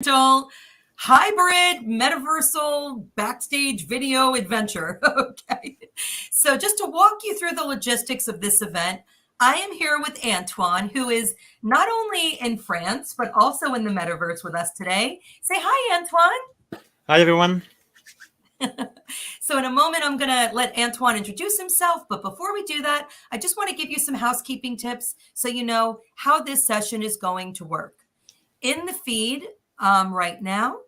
digital hybrid metaversal backstage video adventure. Okay. So just to walk you through the logistics of this event, I am here with Antoine, who is not only in France, but also in the metaverse with us today. Say hi, Antoine. Hi, everyone. So in a moment, I'm going to let Antoine introduce himself. But before we do that, I just want to give you some housekeeping tips so you know how this session is going to work. In the feed right now,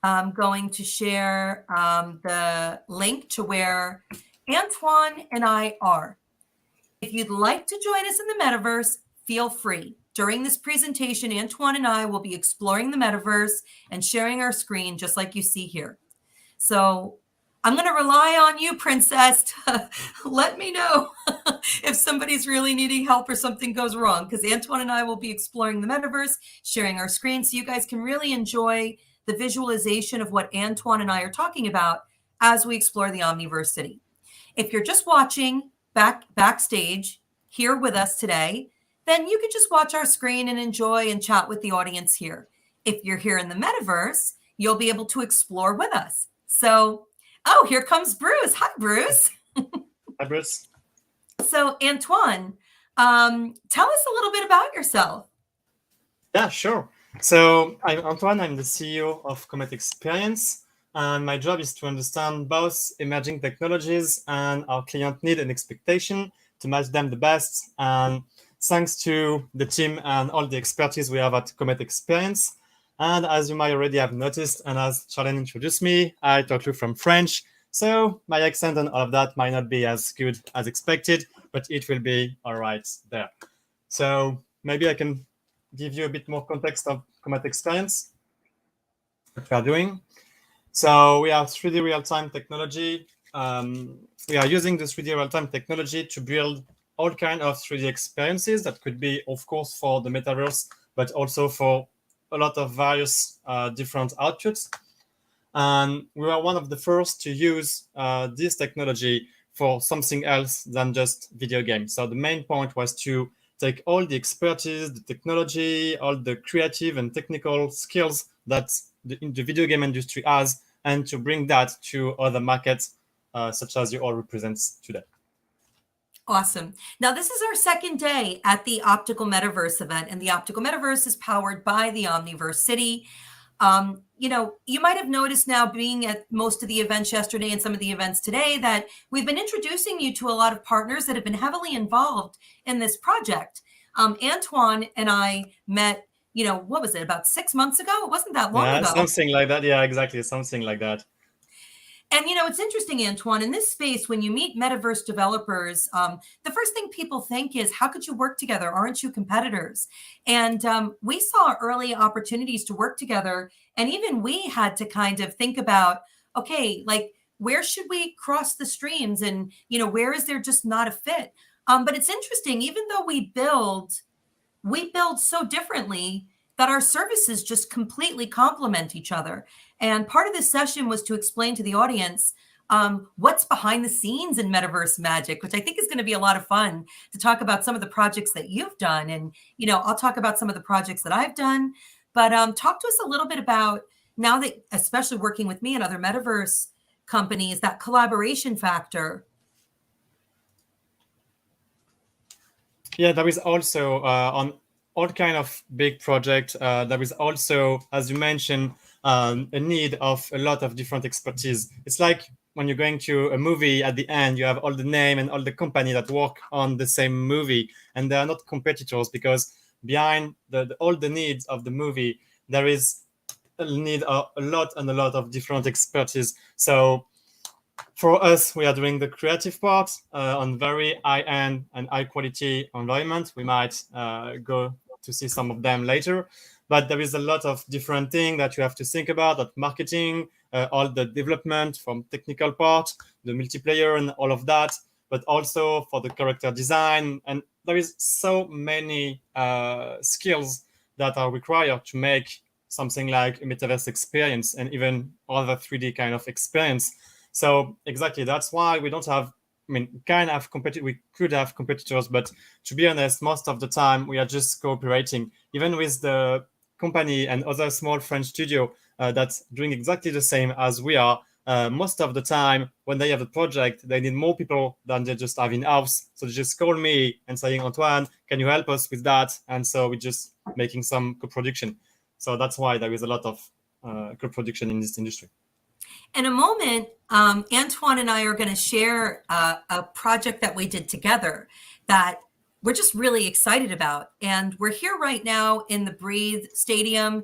I'm going to share the link to where Antoine and I are. If you'd like to join us in the metaverse, feel free. During this presentation, Antoine and I will be exploring the metaverse and sharing our screen just like you see here. So I'm going to rely on you, Princess, to let me know if somebody's really needing help or something goes wrong, because Antoine and I will be exploring the metaverse, sharing our screen, so you guys can really enjoy the visualization of what Antoine and I are talking about as we explore the Omniverse city. If you're just watching backstage here with us today, then you can just watch our screen and enjoy and chat with the audience here. If you're here in the metaverse, you'll be able to explore with us. So, oh, here comes Bruce. Hi, Bruce. Hi, Bruce. So, Antoine, tell us a little bit about yourself. Yeah, sure. So I'm Antoine. I'm the CEO of Comet Experience, and my job is to understand both emerging technologies and our client need and expectation to match them the best. And thanks to the team and all the expertise we have at Comet Experience. And as you might already have noticed, and as Charlene introduced me, I talk to you from French. So my accent and all of that might not be as good as expected, but it will be all right there. So maybe I can give you a bit more context of Comet Experience, what we are doing. So we have 3D real-time technology. We are using the 3D real-time technology to build all kinds of 3D experiences that could be, of course, for the metaverse, but also for a lot of various different outputs. And we were one of the first to use this technology for something else than just video games. So the main point was to take all the expertise, the technology, all the creative and technical skills that the video game industry has, and to bring that to other markets, such as you all represent today. Awesome. Now, this is our second day at the Optical Metaverse event, and the Optical Metaverse is powered by the Omniverse City. You might have noticed now, being at most of the events yesterday and some of the events today, that we've been introducing you to a lot of partners that have been heavily involved in this project. Antoine and I met, what was it, about 6 months ago? It wasn't that long ago. Something like that. Yeah, exactly. Something like that. And, it's interesting, Antoine, in this space, when you meet metaverse developers, the first thing people think is, how could you work together? Aren't you competitors? And we saw early opportunities to work together. And even we had to kind of think about, okay, like, where should we cross the streams? And, where is there just not a fit? But it's interesting, even though we build so differently, that our services just completely complement each other. And part of this session was to explain to the audience what's behind the scenes in metaverse magic, which I think is going to be a lot of fun to talk about some of the projects that you've done. And, I'll talk about some of the projects that I've done. But talk to us a little bit about, now that, especially working with me and other metaverse companies, that collaboration factor. Yeah, there is also on all kind of big project, there is also, as you mentioned, a need of a lot of different expertise. It's like when you're going to a movie, at the end, you have all the name and all the company that work on the same movie, and they are not competitors, because behind all the needs of the movie, there is a need a lot of different expertise. So for us, we are doing the creative part on very high-end and high-quality environment. We might go to see some of them later, but there is a lot of different things that you have to think about, that marketing, all the development from technical part, the multiplayer and all of that, but also for the character design. And there is so many skills that are required to make something like a metaverse experience and even other 3D kind of experience. So exactly, that's why we don't have, we could have competitors, but to be honest, most of the time we are just cooperating. Even with the company and other small French studio that's doing exactly the same as we are. Most of the time, when they have a project, they need more people than they just have in-house. So they just call me and saying, Antoine, can you help us with that? And so we're just making some co-production. So that's why there is a lot of co-production in this industry. In a moment, Antoine and I are going to share a project that we did together that we're just really excited about. And we're here right now in the Breathe Stadium.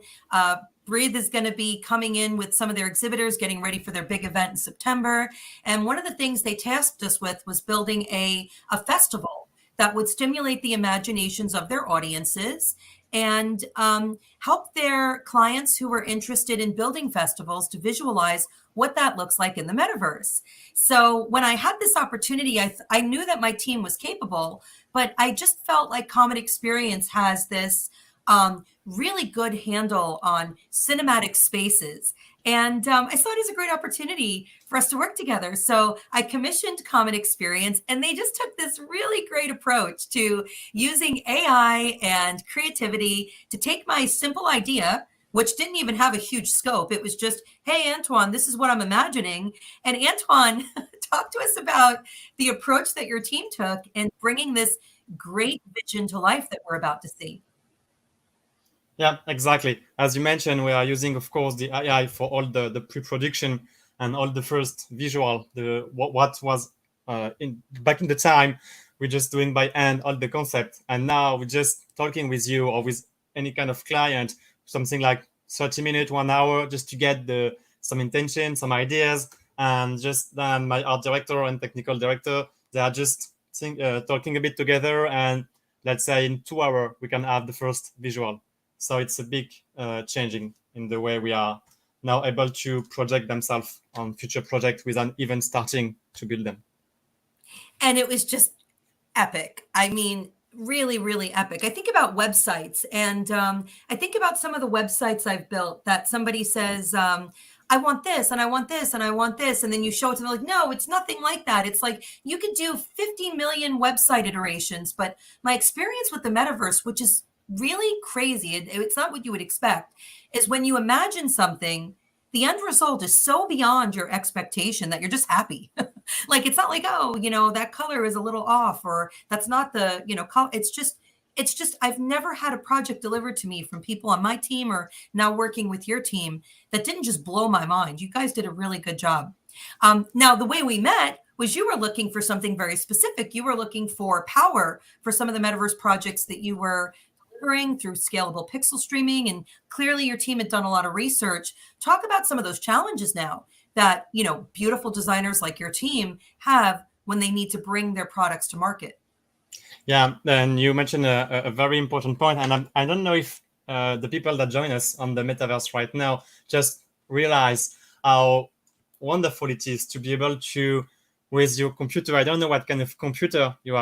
Breathe is going to be coming in with some of their exhibitors, getting ready for their big event in September. And one of the things they tasked us with was building a festival that would stimulate the imaginations of their audiences and help their clients who are interested in building festivals to visualize what that looks like in the metaverse. So when I had this opportunity, I knew that my team was capable, but I just felt like Comet Experience has this really good handle on cinematic spaces. And I saw it as a great opportunity for us to work together. So I commissioned Comet Experience, and they just took this really great approach to using AI and creativity to take my simple idea, which didn't even have a huge scope. It was just, hey, Antoine, this is what I'm imagining. And Antoine, talk to us about the approach that your team took in bringing this great vision to life that we're about to see. Yeah, exactly. As you mentioned, we are using, of course, the AI for all the pre-production and all the first visual. What was back in the time, we're just doing by hand all the concept, and now we're just talking with you or with any kind of client, something like 30 minutes, 1 hour, just to get some intention, some ideas, and just then my art director and technical director, they are just talking a bit together, and let's say in 2 hours we can have the first visual. So it's a big changing in the way we are now able to project themselves on future projects without even starting to build them. And it was just epic. I mean, really, really epic. I think about websites, and I think about some of the websites I've built that somebody says, I want this, and I want this, and I want this. And then you show it to them like, no, it's nothing like that. It's like you could do 50 million website iterations. But my experience with the metaverse, which is really crazy, it's not what you would expect, is when you imagine something, the end result is so beyond your expectation that you're just happy. Like, it's not like, oh, that color is a little off, or that's not the, color. It's just, I've never had a project delivered to me from people on my team or now working with your team that didn't just blow my mind. You guys did a really good job. Now, the way we met was you were looking for something very specific. You were looking for power for some of the metaverse projects that you were through scalable pixel streaming, and clearly your team had done a lot of research. Talk about some of those challenges now that beautiful designers like your team have when they need to bring their products to market. Yeah, and you mentioned a very important point, and I don't know if the people that join us on the metaverse right now just realize how wonderful it is to be able to, with your computer, I don't know what kind of computer you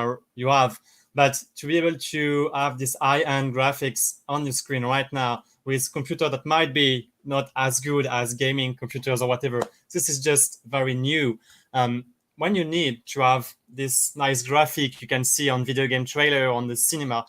have, but to be able to have this high-end graphics on your screen right now with computer that might be not as good as gaming computers or whatever, this is just very new. When you need to have this nice graphic you can see on video game trailer on the cinema,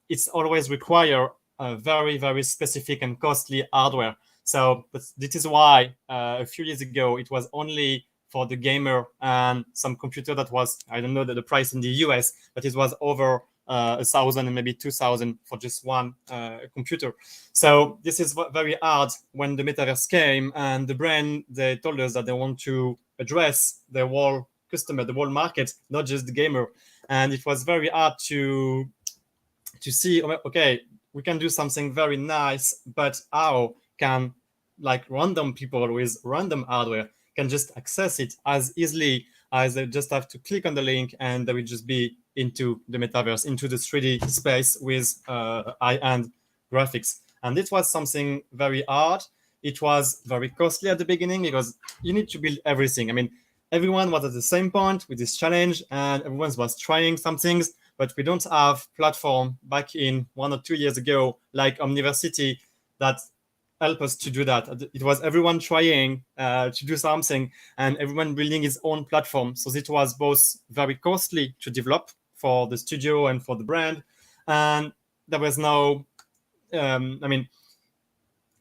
it's always require a very, very specific and costly hardware. So this is why a few years ago it was only for the gamer and some computer that was, I don't know the price in the US, but it was over 1,000 and maybe 2,000 for just one computer. So this is very hard when the metaverse came, and the brand, they told us that they want to address the whole customer, the whole market, not just the gamer. And it was very hard to see, okay, we can do something very nice, but how can random people with random hardware can just access it as easily as they just have to click on the link and they will just be into the metaverse, into the 3D space with high-end graphics. And it was something very hard. It was very costly at the beginning because you need to build everything. I mean, everyone was at the same point with this challenge and everyone was trying some things, but we don't have platform back in 1 or 2 years ago, like Omniversity, that help us to do that. It was everyone trying to do something and everyone building his own platform. So it was both very costly to develop for the studio and for the brand. And there was no I mean,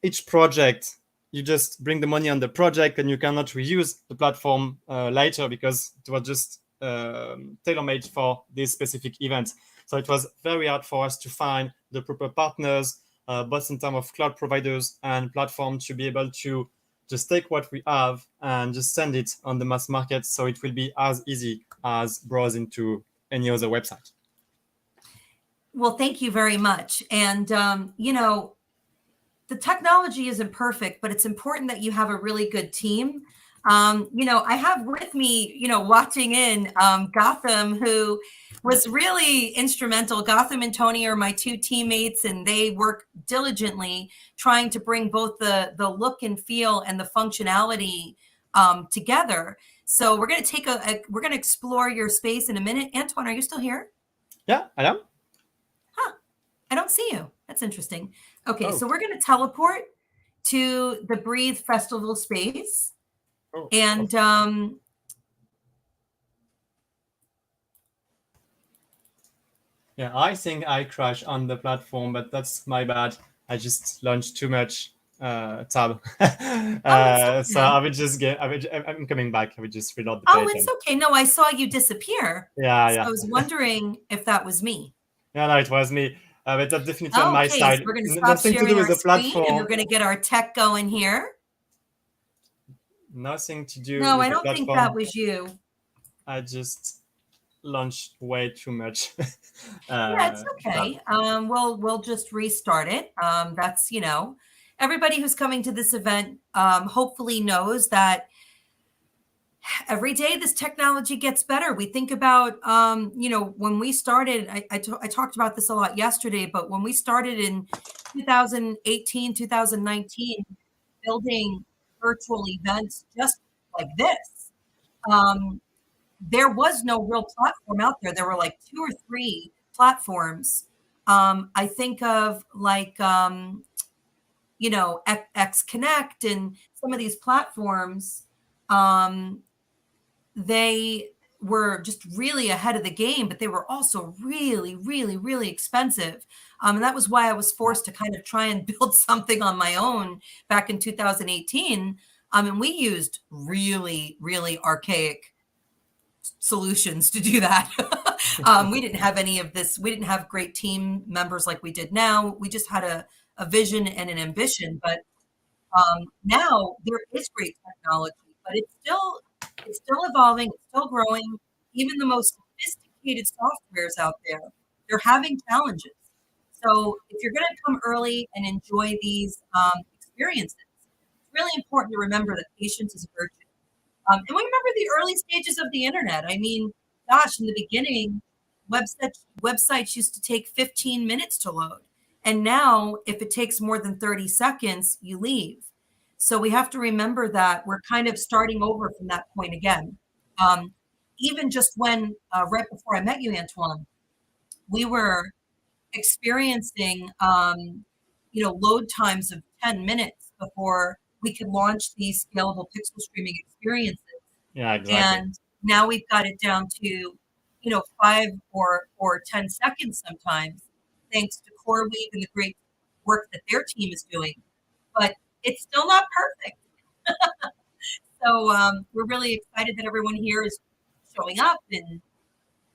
each project, you just bring the money on the project and you cannot reuse the platform later because it was just tailor-made for this specific event. So it was very hard for us to find the proper partners, both in terms of cloud providers and platform, to be able to just take what we have and just send it on the mass market. So it will be as easy as browsing to any other website. Well, thank you very much. And, the technology isn't perfect, but it's important that you have a really good team. I have with me, watching in Gotham, who was really instrumental. Gotham and Tony are my two teammates, and they work diligently trying to bring both the look and feel and the functionality together. So we're going to we're going to explore your space in a minute. Antoine, are you still here? Yeah, I am. Huh. I don't see you. That's interesting. Okay, Oh. so we're going to teleport to the Breathe Festival space. Oh. And yeah, I think I crashed on the platform, but that's my bad. I just launched too much tab. So I would just I'm coming back. I would just reload the page. Oh, it's okay. No, I saw you disappear. Yeah, so yeah. I was wondering if that was me. Yeah, no, it was me. But that's definitely on my Okay, side. so we're going to stop Nothing to sharing do with our the screen, platform. and we're going to get our tech going here. Nothing to do No, with I the don't platform. think that was you. I just launched way too much. Yeah, it's okay. We'll just restart it. That's, everybody who's coming to this event hopefully knows that every day this technology gets better. We think about, when we started, I talked about this a lot yesterday, but when we started in 2018, 2019, building virtual events just like this, there was no real platform out there. There were like 2 or 3 platforms. I think of like, X Connect and some of these platforms. They were just really ahead of the game, but they were also really, really, really expensive. And that was why I was forced to kind of try and build something on my own back in 2018. And we used really, really archaic solutions to do that. We didn't have any of this. We didn't have great team members like we did now. We just had a vision and an ambition. But now there is great technology, but it's still evolving, it's still growing. Even the most sophisticated softwares out there, they're having challenges. So if you're going to come early and enjoy these experiences, it's really important to remember that patience is a virtue. And we remember the early stages of the internet. I mean, gosh, in the beginning, websites used to take 15 minutes to load. And now, if it takes more than 30 seconds, you leave. So we have to remember that we're kind of starting over from that point again. Even just when, right before I met you, Antoine, we were experiencing, load times of 10 minutes before we could launch these scalable pixel streaming experiences. Yeah, exactly. And now we've got it down to, 5 or 10 seconds sometimes, thanks to CoreWeave and the great work that their team is doing. But it's still not perfect. So we're really excited that everyone here is showing up, and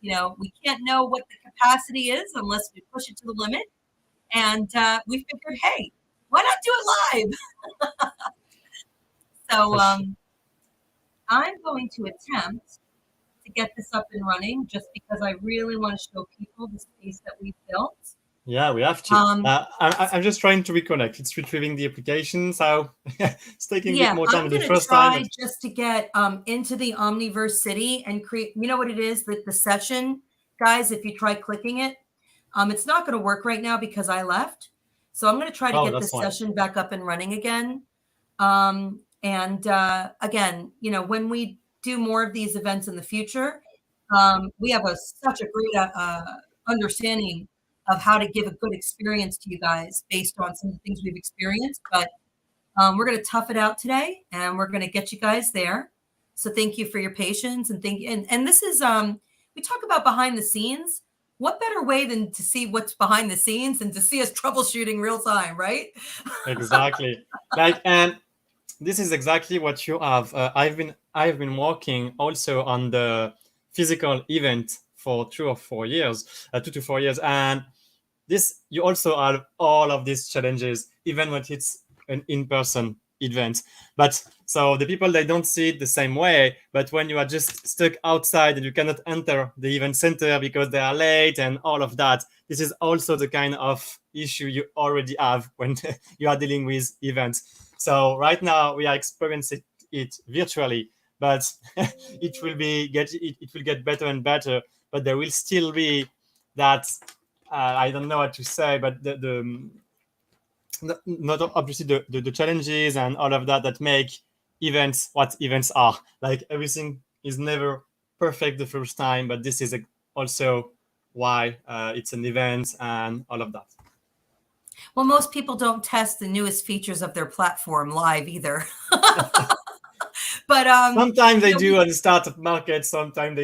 we can't know what the capacity is unless we push it to the limit. And we figured, hey, why not do it live? So I'm going to attempt to get this up and running just because I really want to show people the space that we've built. Yeah, we have to. I'm just trying to reconnect. It's retrieving the application, so it's taking a bit more time than the first time. I'm going to try just to get into the Omniverse city and create, you know what it is, that the session, guys, if you try clicking it, it's not going to work right now because I left. So I'm going to try to get this session back up and running again. Again, when we do more of these events in the future, we have such a great understanding of how to give a good experience to you guys based on some of the things we've experienced. But we're going to tough it out today, and we're going to get you guys there. So thank you for your patience, and and this is we talk about behind the scenes. what better way than to see what's behind the scenes and to see us troubleshooting real time, right? Exactly. Like, and this is exactly what you have. I've been working also on the physical event for 2 or 4 years, 2 to 4 years, and this you also have all of these challenges, even when it's an in-person event. But so the people, they don't see it the same way. But when you are just stuck outside and you cannot enter the event center because they are late and all of that, this is also the kind of issue you already have when you are dealing with events. So right now we are experiencing it virtually, but it will get better and better. But there will still be that I don't know what to say, but not obviously the challenges and all of that make events what events are. Like everything is never perfect the first time, but this is also why it's an event and all of that. Well, most people don't test the newest features of their platform live either. But Sometimes you they know, do on the startup market, sometimes they